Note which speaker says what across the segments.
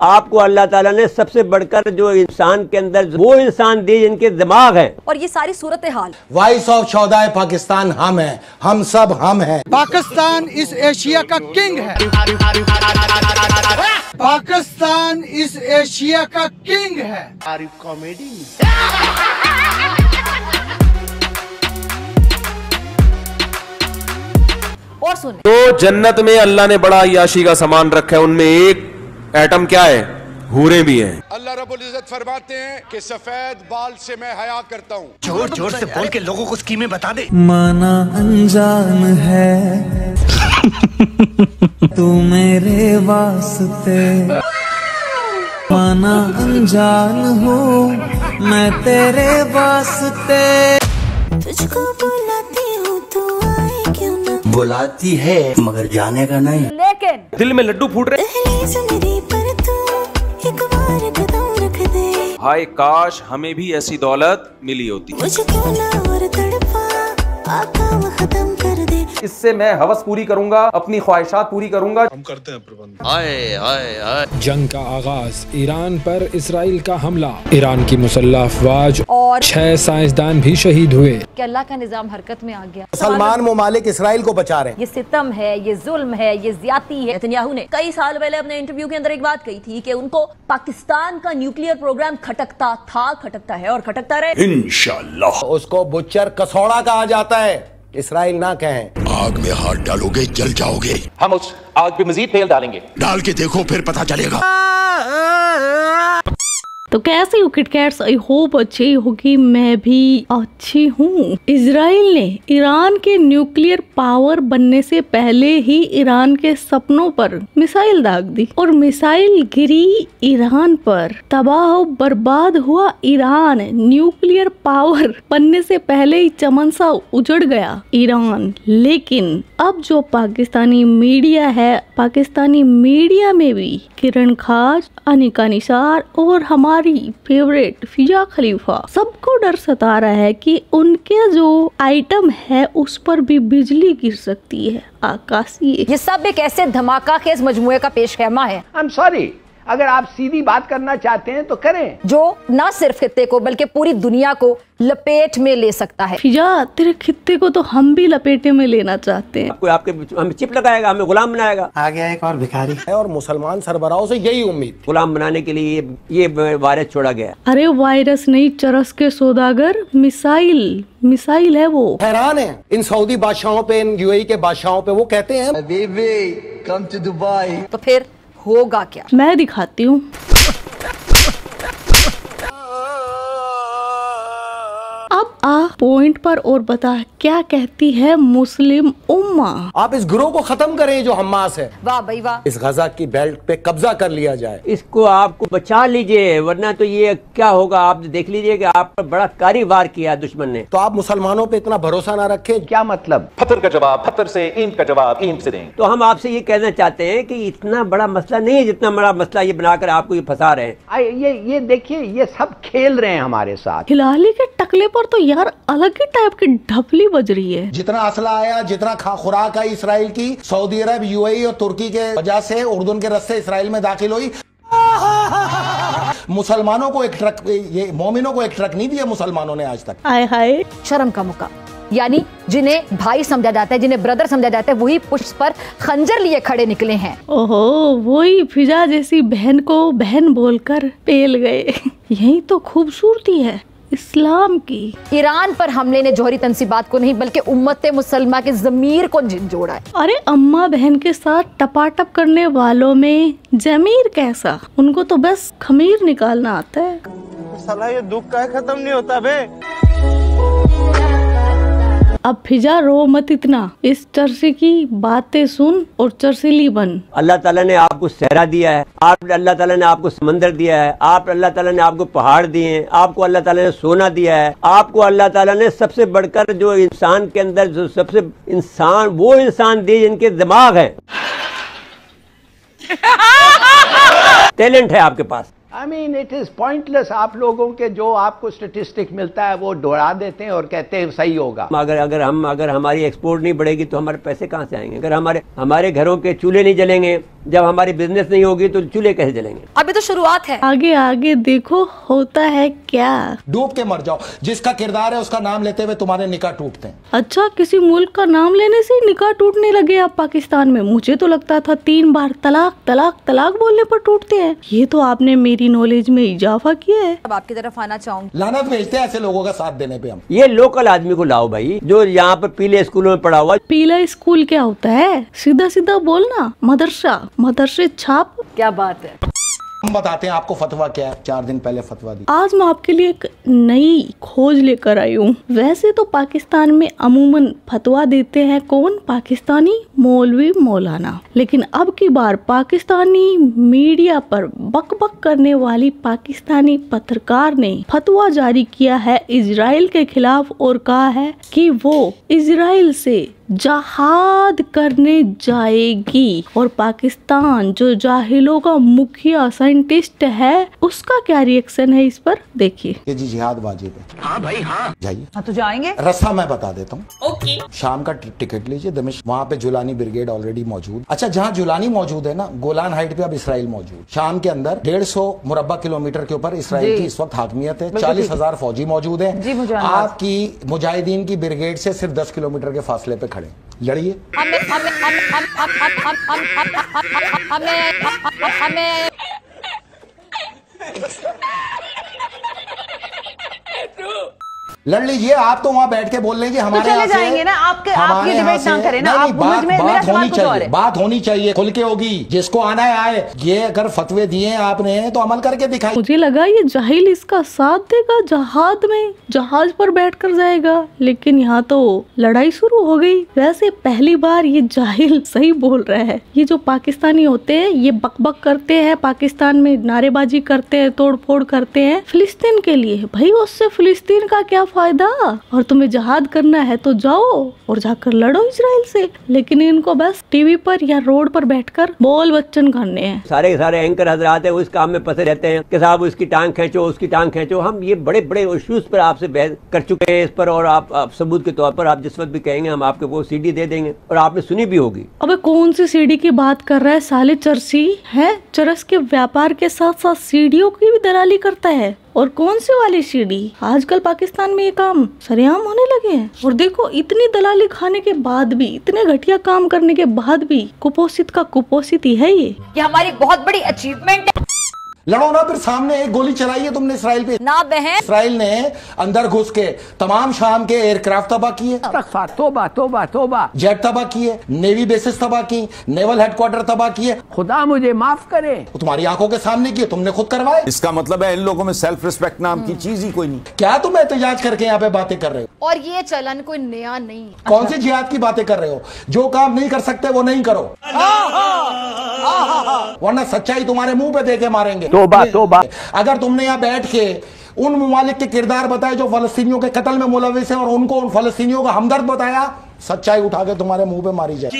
Speaker 1: आपको अल्लाह ताला ने सबसे बढ़कर जो इंसान के अंदर वो इंसान दिए जिनके दिमाग है। और ये सारी सूरत हाल
Speaker 2: वॉइस ऑफ चौदाह पाकिस्तान हम हैं, हम सब हम हैं।
Speaker 3: पाकिस्तान इस एशिया का किंग है। पाकिस्तान इस एशिया का किंग है।
Speaker 4: Are you comedy?
Speaker 1: और सुन,
Speaker 5: तो जन्नत में अल्लाह ने बड़ा अय्याशी का सामान रखा है, उनमें एक एटम क्या है, हूरें भी हैं।
Speaker 4: अल्लाह रब्बुल इज्जत फरमाते हैं कि सफेद बाल से मैं हया करता हूँ।
Speaker 3: जोर जोर से बोल के लोगों को स्कीमें बता दे।
Speaker 6: माना अनजान है तू मेरे वास्ते, माना अनजान हूँ मैं तेरे वास्ते।
Speaker 7: तुझको बुलाती हूँ तो आए क्यों ना?
Speaker 2: बुलाती है मगर जाने का नहीं।
Speaker 1: लेकिन
Speaker 5: दिल में लड्डू फूट रहे। हाय काश हमें भी ऐसी दौलत मिली होती।
Speaker 7: मुझे क्यों ना और तड़पा, काम खत्म कर दे।
Speaker 5: इससे मैं हवस पूरी करूंगा, अपनी ख्वाहिशात पूरी करूंगा।
Speaker 4: हम करते हैं प्रबंध।
Speaker 8: आए आए आए।
Speaker 9: जंग का आगाज, ईरान पर इसराइल का हमला, ईरान की मुसल्लह अफवाज और 6 साइंसदान भी शहीद हुए।
Speaker 1: कि अल्लाह का निजाम हरकत में आ गया।
Speaker 2: मुसलमान ममालिक इसराइल को बचा रहे हैं।
Speaker 1: ये सितम है, ये जुल्म है, ये ज्यादती है। नेतन्याहू ने कई साल पहले अपने इंटरव्यू के अंदर एक बात कही थी कि उनको पाकिस्तान का न्यूक्लियर प्रोग्राम खटकता था, खटकता है और खटकता रहे
Speaker 4: इंशाअल्लाह।
Speaker 2: उसको बुच्चर कसौड़ा कहा जाता है, इसराइल ना कहें।
Speaker 4: आग में हाथ डालोगे जल जाओगे।
Speaker 8: हम उस आग पे मजीद तेल डालेंगे।
Speaker 4: डाल के देखो फिर पता चलेगा।
Speaker 10: तो कैसे हो किटकैट्स? आई होप अच्छी होगी, मैं भी अच्छी हूँ। इजराइल ने ईरान के न्यूक्लियर पावर बनने से पहले ही ईरान के सपनों पर मिसाइल दाग दी और मिसाइल गिरी ईरान पर। तबाह बर्बाद हुआ ईरान। न्यूक्लियर पावर बनने से पहले ही चमन सा उजड़ गया ईरान। लेकिन अब जो पाकिस्तानी मीडिया है, पाकिस्तानी मीडिया में भी किरण खाज, अनिका निसार और हमारी फेवरेट फिजा खलीफा, सबको डर सता रहा है कि उनके जो आइटम है उस पर भी बिजली गिर सकती है, आकाशीय।
Speaker 1: ये सब एक ऐसे धमाका खेज मजमुए का पेशखैमा है।
Speaker 11: आई एम सॉरी, अगर आप सीधी बात करना चाहते हैं तो करें, जो
Speaker 1: न सिर्फ खित्ते को बल्कि पूरी दुनिया को लपेट में ले सकता है।
Speaker 10: फिजा, तेरे खित्ते को तो हम भी लपेटे में लेना चाहते हैं।
Speaker 1: कोई आपके हमें चिप लगाएगा, हमें गुलाम बनाएगा।
Speaker 3: आ गया एक और भिखारी है और
Speaker 2: मुसलमान सरबराहों से यही उम्मीद।
Speaker 1: गुलाम बनाने के लिए ये वायरस छोड़ा गया।
Speaker 10: अरे वायरस नहीं, चरस के सौदागर, मिसाइल है वो।
Speaker 2: हैरान है इन सऊदी बादशाहों पे, इन यूएई के बादशाहों पे। वो कहते हैं
Speaker 3: कम टू दुबई।
Speaker 1: तो फिर होगा क्या?
Speaker 10: मैं दिखाती हूँ। अब आ पॉइंट पर और बता, क्या कहती है मुस्लिम उम्मा?
Speaker 2: आप इस गिरोह को खत्म करें जो हमास है।
Speaker 1: वाह भाई वाह।
Speaker 2: इस गजा की बेल्ट पे कब्जा कर लिया जाए।
Speaker 1: इसको आपको बचा लीजिए, वरना तो ये क्या होगा आप देख लीजिए कि आप पर बड़ा कारी वार किया दुश्मन ने।
Speaker 2: तो आप मुसलमानों पे इतना भरोसा ना रखें।
Speaker 11: क्या मतलब?
Speaker 8: पत्थर का जवाब पत्थर से, ईंट का जवाब ईंट से दें।
Speaker 1: तो हम आपसे ये कहना चाहते हैं कि इतना बड़ा मसला नहीं है जितना बड़ा मसला ये बनाकर आपको ये फंसा रहे हैं।
Speaker 11: ये देखिए, ये सब खेल रहे हैं हमारे साथ।
Speaker 10: हिलाली के टकले पर तो यार अलग ही टाइप की ढपली बज रही है।
Speaker 2: जितना असला आया, जितना खुराक आई इसराइल की, सऊदी अरब, यूएई और तुर्की के वजह से उर्दून के रस्ते इसराइल में दाखिल हुई। मुसलमानों को एक ट्रक, ये मोमिनों को एक ट्रक नहीं दिया मुसलमानों ने आज तक।
Speaker 10: आय हाय,
Speaker 1: शर्म का मुका। यानी जिन्हें भाई समझा जाता है, जिन्हें ब्रदर समझा जाता है, वही पुष्प पर खंजर लिए खड़े निकले हैं।
Speaker 10: ओहो, वही फिजा जैसी बहन को बहन बोलकर पेल गए। यही तो खूबसूरती है इस्लाम की।
Speaker 1: ईरान पर हमले ने जोहरी तंसीबात को नहीं बल्कि उम्मत मुसलमा के ज़मीर को जोड़ा है।
Speaker 10: अरे अम्मा बहन के साथ टपाटप करने वालों में ज़मीर कैसा? उनको तो बस खमीर निकालना आता है।
Speaker 3: साला ये दुख का खत्म नहीं होता बे।
Speaker 10: अब फिजा रो मत इतना, इस चरसी की बातें सुन और चरसीली बन।
Speaker 1: अल्लाह ताला ने आपको सहरा दिया है, अल्लाह ताला ने आपको समंदर दिया है, अल्लाह ताला ने आपको पहाड़ दिए हैं, आपको अल्लाह ताला ने सोना दिया है, आपको अल्लाह ताला ने सबसे बढ़कर जो इंसान के अंदर जो सबसे इंसान वो इंसान दिए जिनके दिमाग है, टैलेंट है आपके पास।
Speaker 11: I mean it is pointless. आप लोगों के जो आपको स्टेटिस्टिक मिलता है वो दौड़ा देते हैं और कहते हैं सही होगा।
Speaker 1: अगर हमारी एक्सपोर्ट नहीं बढ़ेगी तो हमारे पैसे कहाँ से आएंगे? अगर हमारे घरों के चूल्हे नहीं जलेंगे जब हमारी बिजनेस नहीं होगी तो चूल्हे कैसे जलेंगे?
Speaker 12: अभी तो शुरुआत है,
Speaker 10: आगे आगे देखो होता है क्या।
Speaker 2: डूब के मर जाओ, जिसका किरदार है उसका नाम लेते हुए तुम्हारे निकाह टूटते हैं।
Speaker 10: अच्छा, किसी मुल्क का नाम लेने से निकाह टूटने लगे आप पाकिस्तान में? मुझे तो लगता था 3 बार तलाक तलाक तलाक बोलने पर टूटते हैं। ये तो आपने मेरी नॉलेज में इजाफा किया है।
Speaker 12: अब आपकी तरफ आना चाहूंगी।
Speaker 2: लानत भेजते हैं ऐसे लोगों का साथ देने पे हम।
Speaker 1: ये लोकल आदमी को लाओ भाई, जो यहाँ पर पीले स्कूलों में पढ़ा हुआ।
Speaker 10: पीला स्कूल क्या होता है? सीधा सीधा बोलना, मदरसा, मदरसे छाप।
Speaker 12: क्या बात है।
Speaker 2: हम बताते हैं आपको फतवा क्या है। 4 दिन पहले फतवा दी।
Speaker 10: आज मैं आपके लिए एक नई खोज लेकर आई हूँ। वैसे तो पाकिस्तान में अमूमन फतवा देते हैं कौन? पाकिस्तानी मौलवी मौलाना। लेकिन अब की बार पाकिस्तानी मीडिया पर बक बक करने वाली पाकिस्तानी पत्रकार ने फतवा जारी किया है इजराइल के खिलाफ और कहा है कि वो इजराइल से जहाद करने जाएगी। और पाकिस्तान जो जाहिलों का मुखिया साइंटिस्ट है, उसका क्या रिएक्शन है इस पर, देखिए।
Speaker 2: ये जी जिहाद वाजिब है।
Speaker 12: हाँ भाई हाँ,
Speaker 2: जाइए।
Speaker 12: हाँ तो जाएंगे।
Speaker 2: रास्ता मैं बता देता हूँ।
Speaker 12: ओके।
Speaker 2: शाम का टिकट लीजिए दमिश्क, वहाँ पे जुलानी ब्रिगेड ऑलरेडी मौजूद। अच्छा, जहाँ जुलानी मौजूद है ना, गोलान हाइट पे अब इसराइल मौजूद। शाम के अंदर 150 मुरब्बा किलोमीटर के ऊपर इसराइल की इस वक्त हाकमियत है। 40,000 फौजी मौजूद है। आपकी मुजाहिदीन की ब्रिगेड से सिर्फ 10 किलोमीटर के फासले पे खड़े, लड़िए। लड़ लीजिए। आप तो वहाँ बैठ के बोल लेंगे हमारे
Speaker 12: तो चले जाएंगे ना, आपकी डिबेट ना करें ना। आप
Speaker 2: बात होनी चाहिए, बात होनी चाहिए, खुल के होगी। जिसको आना है आए। ये अगर फतवे दिए आपने तो अमल करके दिखाई।
Speaker 10: मुझे लगा ये जाहिल इसका साथ देगा, जहाज में जहाज पर बैठकर जाएगा, लेकिन यहाँ तो लड़ाई शुरू हो गई। वैसे पहली बार ये जाहिल सही बोल रहा है। ये जो पाकिस्तानी होते हैं ये बकबक करते हैं, पाकिस्तान में नारेबाजी करते हैं, तोड़ फोड़ करते हैं फिलिस्तीन के लिए। भाई उससे फिलिस्तीन का क्या फायदा? और तुम्हें जहाद करना है तो जाओ और जाकर लड़ो इजराइल से। लेकिन इनको बस टीवी पर या रोड पर बैठकर बोल बच्चन करने हैं।
Speaker 1: सारे सारे एंकर हजरात है उस काम में फंसे रहते हैं कि साहब उसकी टांग खींचो, उसकी टांग खींचो। हम ये बड़े बड़े इश्यूज पर आपसे बहस कर चुके हैं इस पर, और आप सबूत के तौर पर आप जिस वक्त भी कहेंगे हम आपको वो सीडी दे देंगे, और आपने सुनी भी होगी।
Speaker 10: अबे कौन सी सीडी की बात कर रहा है साले? चरसी है, चरस के व्यापार के साथ साथ सीडियों की भी दलाली करता है। और कौन सी वाली सीडी? आजकल पाकिस्तान में ये काम सरेआम होने लगे हैं। और देखो, इतनी दलाली खाने के बाद भी, इतने घटिया काम करने के बाद भी कुपोषित का कुपोषित ही है ये
Speaker 12: हमारी बहुत बड़ी अचीवमेंट है।
Speaker 2: लड़ो ना, फिर सामने एक गोली चलाई है तुमने इसराइल पे
Speaker 12: ना बहन।
Speaker 2: इसराइल ने अंदर घुस के तमाम शाम के एयरक्राफ्ट तबाह किए,
Speaker 11: तोबा तोबा तोबा,
Speaker 2: जेट तबाह किए, नेवी बेसिस तबाह की, नेवल हेडक्वार्टर तबाह किए।
Speaker 11: खुदा मुझे माफ करे।
Speaker 2: तुम्हारी आंखों के सामने किए, तुमने खुद करवाए।
Speaker 13: इसका मतलब है इन लोगों में सेल्फ रिस्पेक्ट नाम की चीज ही कोई नहीं।
Speaker 2: क्या तुम एहतजाज करके यहाँ पे बातें कर रहे हो?
Speaker 12: और ये चलन कोई नया नहीं।
Speaker 2: कौन सी जिहाद की बातें कर रहे हो? जो काम नहीं कर सकते वो नहीं करो, वरना सच्चाई तुम्हारे मुंह पे देके मारेंगे।
Speaker 11: तोबा तोबा।
Speaker 2: अगर तुमने यहाँ बैठ के उन ममालिक के किरदार बताए जो फलस्तीनियों के कत्ल में मुलविस है, और उनको उन फलस्तीनियों का हमदर्द बताया, सच्चाई उठा के तुम्हारे मुंह पे मारी जाए।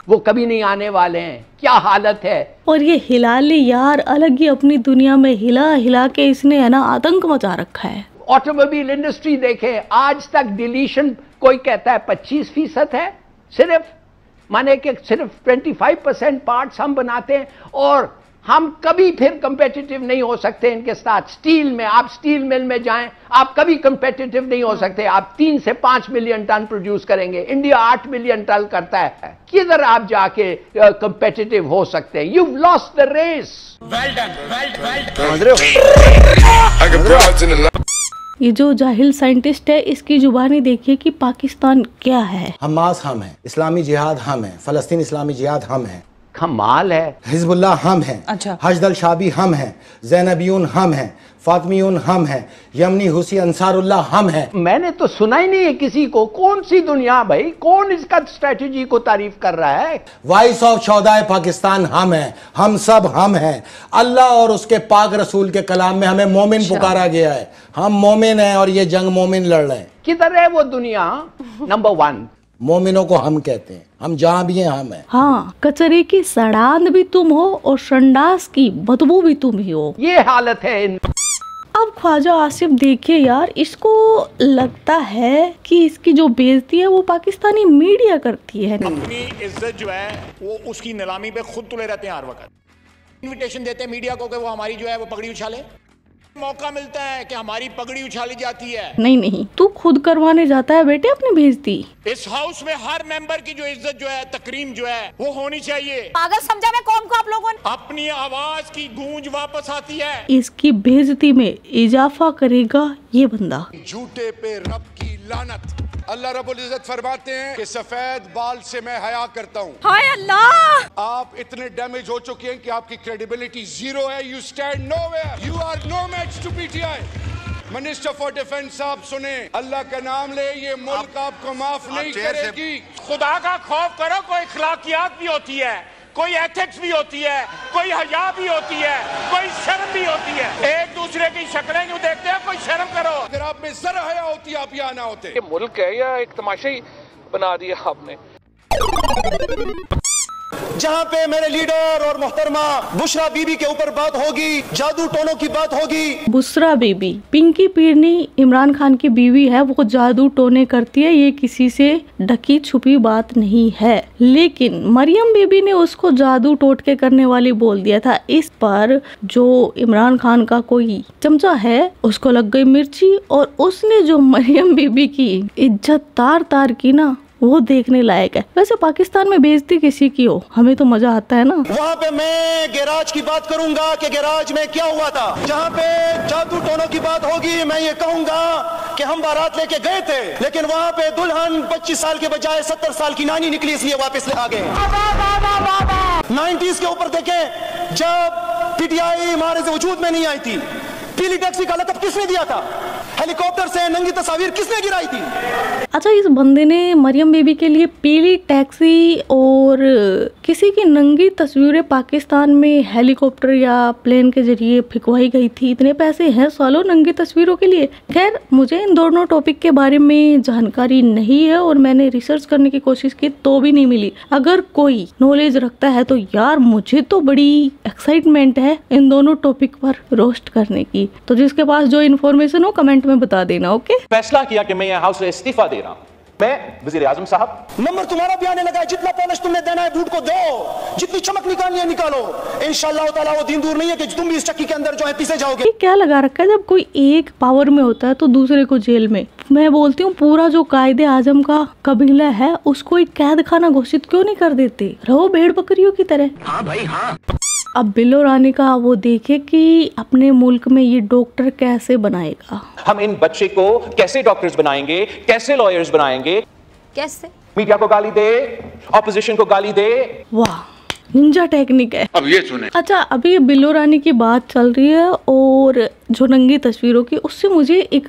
Speaker 11: वो कभी नहीं आने वाले हैं। क्या हालत है।
Speaker 10: और ये हिलाली यार अलग ही अपनी दुनिया में हिला हिला के इसने है ना आतंक मचा रखा है।
Speaker 11: ऑटोमोबाइल इंडस्ट्री देखे, आज तक डिलीशन कोई कहता है 25% है सिर्फ, माने कि सिर्फ 25% पार्ट्स हम बनाते हैं, और हम कभी फिर कंपेटिटिव नहीं हो सकते इनके साथ। स्टील में, आप स्टील मिल में जाएं, आप कभी कंपेटिटिव नहीं हो सकते। आप 3 से 5 मिलियन टन प्रोड्यूस करेंगे, इंडिया 8 मिलियन टन करता है। किधर आप जाके कंपेटिटिव हो सकते हैं? You lost the race.
Speaker 10: ये जो जाहिल साइंटिस्ट है, इसकी जुबानी देखिए कि पाकिस्तान क्या है।
Speaker 2: हमास हम है, इस्लामी जिहाद हम है, फलस्तीन इस्लामी जिहाद हम है,
Speaker 11: कमाल है,
Speaker 2: हिजबुल्लाह हम हैं,
Speaker 12: अच्छा,
Speaker 2: हजदल शाबी हम हैं, ज़ैनबियून हम हैं, फातमियून हम हैं, यमनी हुसी अंसारुल्लाह हम हैं।
Speaker 11: मैंने तो सुना ही नहीं है किसी को। कौन सी दुनिया भाई, कौन इसका स्ट्रेटेजी को तारीफ कर रहा है?
Speaker 2: वॉइस ऑफ चौदाह पाकिस्तान हम हैं, हम सब हम हैं। अल्लाह और उसके पाक रसूल के कलाम में हमें मोमिन पुकारा गया है। हम मोमिन हैं और ये जंग मोमिन लड़ रहे हैं।
Speaker 11: किधर है वो दुनिया? नंबर 1
Speaker 2: मोमिनों को हम कहते हैं, हम जहाँ भी हैं हम हैं।
Speaker 10: हाँ, कचरे की सड़ांध भी तुम हो और संडास की बदबू भी तुम ही हो।
Speaker 11: ये हालत है।
Speaker 10: अब ख्वाजा आसिफ देखिए यार, इसको लगता है कि इसकी जो बेइज्जती है वो पाकिस्तानी मीडिया करती है।
Speaker 14: अपनी इज्जत जो है वो उसकी नीलामी पे खुद तुले रहते हैं हर वक्त। इन्विटेशन देते हैं मीडिया को कि वो हमारी जो है वो पगड़ी उछाले, मौका मिलता है कि हमारी पगड़ी उछाली जाती है।
Speaker 10: नहीं, तू खुद करवाने जाता है बेटे अपनी बेइज्जती।
Speaker 14: इस हाउस में हर मेंबर की जो इज्जत जो है, तकरीम जो है वो होनी चाहिए।
Speaker 12: पागल समझा मैं कौन को आप लोगों ने?
Speaker 14: अपनी आवाज की गूंज वापस आती है।
Speaker 10: इसकी बेइज्जती में इजाफा करेगा ये बंदा।
Speaker 4: झूठे पे रब की लानत। अल्लाह रब्बुल इज्जत फरमाते हैं कि सफेद बाल से मैं हया करता हूँ।
Speaker 12: हाय अल्लाह,
Speaker 4: आप इतने डैमेज हो चुके हैं कि आपकी क्रेडिबिलिटी जीरो है। You stand nowhere, you are no match to PTI. Minister for defence साहब सुने, अल्लाह का नाम ले, ये मुल्क आपको माफ नहीं करेगी।
Speaker 14: खुदा का खौफ करो, कोई अखलाकियात भी होती है, कोई एथिक्स भी होती है, कोई हया भी होती है, कोई शर्म भी होती है। एक दूसरे की शक्लें क्यों देखते हैं, कोई शर्म करो।
Speaker 4: अगर आप में जरा हया होती आप यहाँ ना होते।
Speaker 5: ये मुल्क है या एक तमाशा ही बना दिया आपने?
Speaker 15: जहाँ पे मेरे लीडर और मोहतरमा बुशरा बीबी के ऊपर बात होगी, जादू टोनों की बात होगी।
Speaker 10: बुशरा बीबी पिंकी पीरनी इमरान खान की बीवी है, वो जादू टोने करती है, ये किसी से ढकी छुपी बात नहीं है। लेकिन मरियम बीबी ने उसको जादू टोटके करने वाली बोल दिया था। इस पर जो इमरान खान का कोई चमचा है उसको लग गई मिर्ची, और उसने जो मरियम बीबी की इज्जत तार तार की ना, वो देखने लायक है। वैसे पाकिस्तान में बेइज्जती किसी की हो, हमें तो मजा आता है ना।
Speaker 15: वहाँ पे मैं गैराज की बात करूंगा कि गैराज में क्या हुआ था। जहाँ पे जादू टोनों की बात होगी, मैं ये कहूंगा कि हम बारात लेके गए थे, लेकिन वहाँ पे दुल्हन 25 साल के बजाय 70 साल की नानी निकली, इसलिए वापस आ गए। 90s के ऊपर देखें, जब पीटीआई हमारे वजूद में नहीं आई थी, पीली टैक्सी का लक़ब किसने दिया था? हेलीकॉप्टर से नंगी तस्वीर किसने गिराई थी?
Speaker 10: अच्छा, इस बंदे ने मरियम बीबी के लिए पीली टैक्सी और किसी की नंगी तस्वीरें पाकिस्तान में हेलीकॉप्टर या प्लेन के जरिए फिकवाई गई थी। इतने पैसे हैं सालों नंगी तस्वीरों के लिए। खैर, मुझे इन दोनों टॉपिक के बारे में जानकारी नहीं है और मैंने रिसर्च करने की कोशिश की तो भी नहीं मिली। अगर कोई नॉलेज रखता है तो यार मुझे तो बड़ी एक्साइटमेंट है इन दोनों टॉपिक पर रोस्ट करने की। तो जिसके पास जो इन्फॉर्मेशन हो कमेंट में बता देना। ओके,
Speaker 8: फैसला किया कि मैं यहाँ हाउस से इस्तीफा दे रहा हूँ। मैं वजीर आजम साहब,
Speaker 15: नंबर तुम्हारा भी आने लगा है। जितना पॉलिश तुमने देना है बूट को दो, जितनी चमक निकालनी है निकालो। इंशाअल्लाह ताला वो दिन दूर नहीं है कि तुम भी इस चक्की के अंदर जो है पीछे जाओगे।
Speaker 10: क्या लगा रखा है, जब कोई एक पावर में होता है तो दूसरे को जेल में। मैं बोलती हूँ पूरा जो कायदे आजम का कबीला है उसको एक कैद खाना घोषित क्यों नहीं कर देते, रहो भेड़ बकरियों की तरह।
Speaker 8: हाँ भाई हाँ।
Speaker 10: अब बिल्लो रानी का वो देखे कि अपने मुल्क में ये डॉक्टर कैसे बनाएगा।
Speaker 8: हम इन बच्चे को कैसे डॉक्टर्स बनाएंगे, कैसे लॉयर्स बनाएंगे,
Speaker 12: कैसे
Speaker 8: मीडिया को गाली दे, ऑपोजिशन को गाली दे।
Speaker 10: वाह, निंजा टेक्निक है।
Speaker 4: अब ये सुने।
Speaker 10: अच्छा, अभी बिल्लो रानी की बात चल रही है और जो नंगी तस्वीरों की, उससे मुझे एक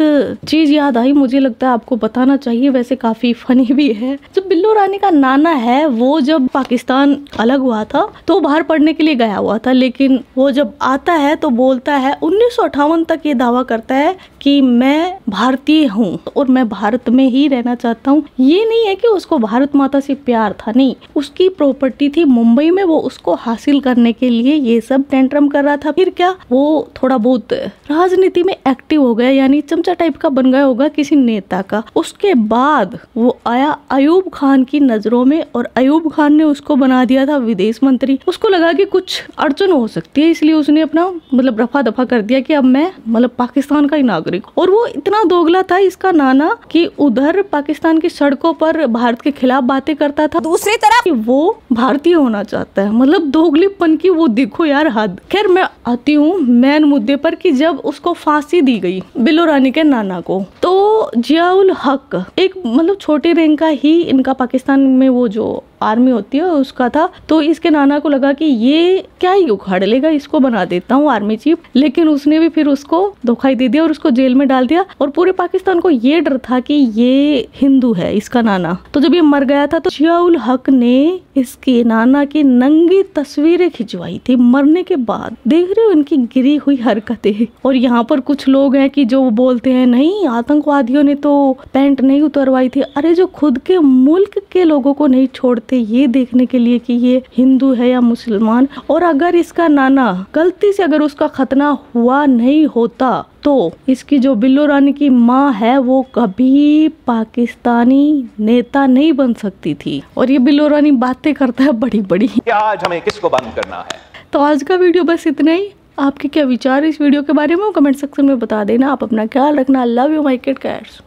Speaker 10: चीज याद आई, मुझे लगता है आपको बताना चाहिए, वैसे काफी फनी भी है। जब बिल्लो रानी का नाना है वो जब पाकिस्तान अलग हुआ था तो बाहर पढ़ने के लिए गया हुआ था, लेकिन वो जब आता है तो बोलता है 1958 तक ये दावा करता है कि मैं भारतीय हूँ और मैं भारत में ही रहना चाहता हूँ। ये नहीं है कि उसको भारत माता से प्यार था, नहीं, उसकी प्रॉपर्टी थी मुंबई में, वो उसको हासिल करने के लिए ये सब टेंट्रम कर रहा था। फिर क्या, वो थोड़ा बहुत राजनीति में एक्टिव हो गया, यानी चमचा टाइप का बन गया होगा किसी नेता का। उसके बाद वो आया अयूब खान की नजरों में और अयूब खान ने उसको बना दिया था विदेश मंत्री। उसको लगा कि कुछ अड़चन हो सकती है, इसलिए उसने अपना मतलब रफा दफा कर दिया कि अब मैं मतलब पाकिस्तान का ही नागरिक। और वो इतना दोगला था इसका नाना कि उधर पाकिस्तान की सड़कों पर भारत के खिलाफ बातें करता था, दूसरी तरफ वो भारतीय होना चाहता है। मतलब दोगलीपन की वो देखो यार हद। खैर, मैं आती हूँ मेन मुद्दे पर कि जब उसको फांसी दी गई बिल्लो रानी के नाना को, तो जियाउल हक एक मतलब छोटे रैंक का ही इनका पाकिस्तान में वो जो आर्मी होती है उसका था। तो इसके नाना को लगा कि ये क्या ही उखाड़ लेगा, इसको बना देता हूँ आर्मी चीफ। लेकिन उसने भी फिर उसको धोखाई दे दिया और उसको जेल में डाल दिया। और पूरे पाकिस्तान को ये डर था कि ये हिंदू है इसका नाना। तो जब ये मर गया था तो जियाउल हक ने इसके नाना की नंगी तस्वीरें खिंचवाई थी मरने के बाद। देख रहे हो इनकी गिरी हुई हरकतें। और यहाँ पर कुछ लोग हैं कि जो बोलते हैं नहीं आतंकवादियों ने तो पैंट नहीं उतरवाई थी। अरे जो खुद के मुल्क के लोगों को नहीं छोड़ते थे ये देखने के लिए कि ये हिंदू है या मुसलमान। और अगर इसका नाना गलती से अगर उसका खतना हुआ नहीं होता तो इसकी जो बिल्लो रानी की माँ है वो कभी पाकिस्तानी नेता नहीं बन सकती थी। और ये बिल्लो रानी बातें करता है बड़ी बड़ी।
Speaker 8: आज हमें किसको बंद करना है?
Speaker 10: तो आज का वीडियो बस इतना ही। आपके क्या विचार इस वीडियो के बारे में कमेंट सेक्शन में बता देना। आप अपना ख्याल रखना। Love you my kit cats.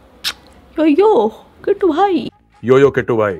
Speaker 10: Yo Kittu भाई।
Speaker 5: यो किट्टू भाई।